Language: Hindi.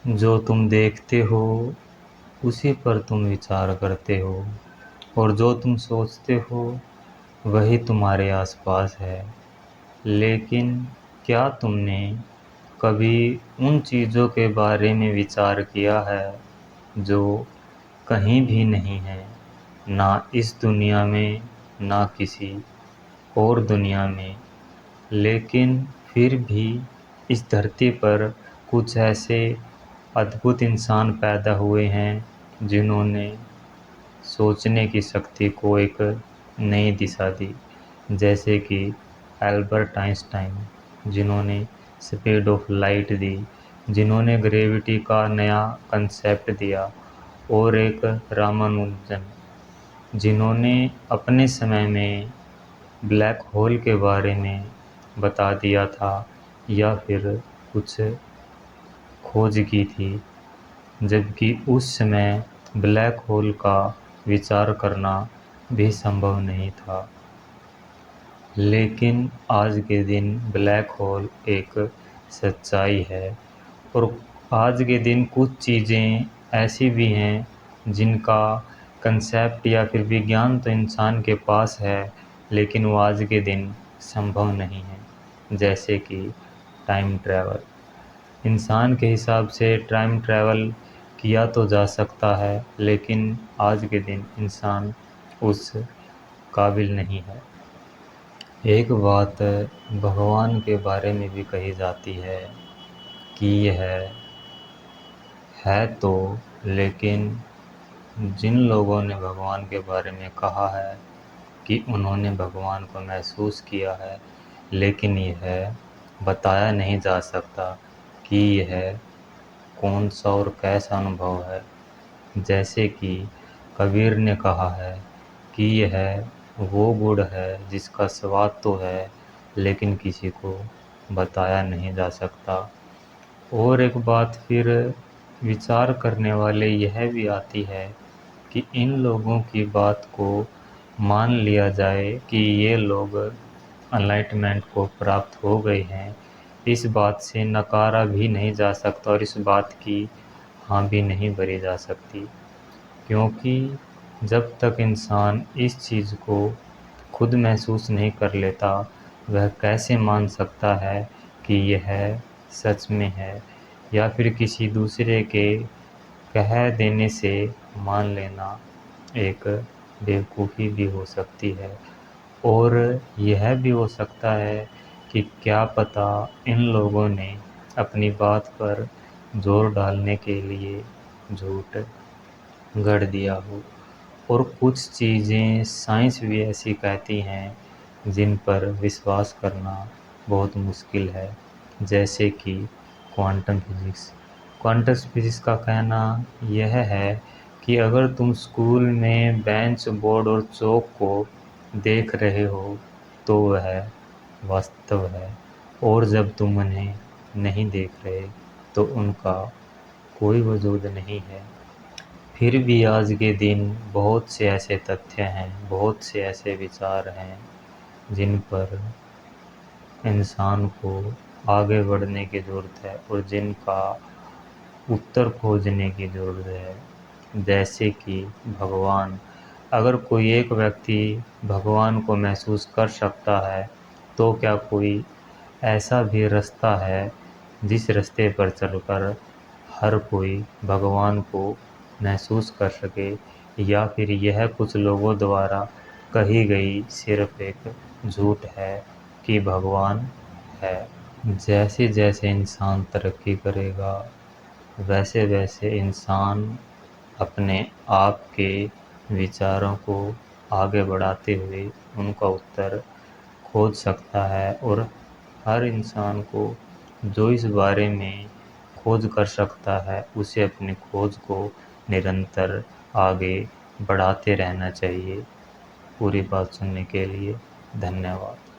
जो तुम देखते हो उसी पर तुम विचार करते हो, और जो तुम सोचते हो वही तुम्हारे आसपास है। लेकिन क्या तुमने कभी उन चीज़ों के बारे में विचार किया है जो कहीं भी नहीं है, ना इस दुनिया में, ना किसी और दुनिया में, लेकिन फिर भी इस धरती पर कुछ ऐसे अद्भुत इंसान पैदा हुए हैं जिन्होंने सोचने की शक्ति को एक नई दिशा दी। जैसे कि एल्बर्ट आइंस्टाइन, जिन्होंने स्पीड ऑफ लाइट दी, जिन्होंने ग्रेविटी का नया कंसेप्ट दिया, और एक रामानुजन, जिन्होंने अपने समय में ब्लैक होल के बारे में बता दिया था या फिर कुछ खोज की थी, जबकि उस समय ब्लैक होल का विचार करना भी संभव नहीं था। लेकिन आज के दिन ब्लैक होल एक सच्चाई है, और आज के दिन कुछ चीज़ें ऐसी भी हैं जिनका कंसेप्ट या फिर विज्ञान तो इंसान के पास है, लेकिन वो आज के दिन संभव नहीं है। जैसे कि टाइम ट्रैवल। इंसान के हिसाब से टाइम ट्रैवल किया तो जा सकता है, लेकिन आज के दिन इंसान उस काबिल नहीं है। एक बात भगवान के बारे में भी कही जाती है कि यह है तो, लेकिन जिन लोगों ने भगवान के बारे में कहा है कि उन्होंने भगवान को महसूस किया है, लेकिन यह बताया नहीं जा सकता कि यह कौन सा और कैसा अनुभव है। जैसे कि कबीर ने कहा है कि यह वो गुड़ है जिसका स्वाद तो है, लेकिन किसी को बताया नहीं जा सकता। और एक बात फिर विचार करने वाले यह भी आती है कि इन लोगों की बात को मान लिया जाए कि ये लोग एनलाइटमेंट को प्राप्त हो गए हैं, इस बात से नकारा भी नहीं जा सकता और इस बात की हाँ भी नहीं भरी जा सकती। क्योंकि जब तक इंसान इस चीज़ को खुद महसूस नहीं कर लेता, वह कैसे मान सकता है कि यह सच में है, या फिर किसी दूसरे के कह देने से मान लेना एक बेवकूफ़ी भी हो सकती है। और यह भी हो सकता है कि क्या पता इन लोगों ने अपनी बात पर जोर डालने के लिए झूठ गढ़ दिया हो। और कुछ चीज़ें साइंस भी ऐसी कहती हैं जिन पर विश्वास करना बहुत मुश्किल है। जैसे कि क्वांटम फिजिक्स। क्वांटम फिजिक्स का कहना यह है कि अगर तुम स्कूल में बेंच, बोर्ड और चौक को देख रहे हो तो वह वास्तव है, और जब तुम उन्हें नहीं देख रहे तो उनका कोई वजूद नहीं है। फिर भी आज के दिन बहुत से ऐसे तथ्य हैं, बहुत से ऐसे विचार हैं जिन पर इंसान को आगे बढ़ने की ज़रूरत है और जिनका उत्तर खोजने की ज़रूरत है। जैसे कि भगवान। अगर कोई एक व्यक्ति भगवान को महसूस कर सकता है, तो क्या कोई ऐसा भी रास्ता है जिस रास्ते पर चलकर हर कोई भगवान को महसूस कर सके, या फिर यह कुछ लोगों द्वारा कही गई सिर्फ एक झूठ है कि भगवान है। जैसे जैसे इंसान तरक्की करेगा, वैसे वैसे इंसान अपने आप के विचारों को आगे बढ़ाते हुए उनका उत्तर खोज सकता है, और हर इंसान को जो इस बारे में खोज कर सकता है, उसे अपनी खोज को निरंतर आगे बढ़ाते रहना चाहिए। पूरी बात सुनने के लिए धन्यवाद।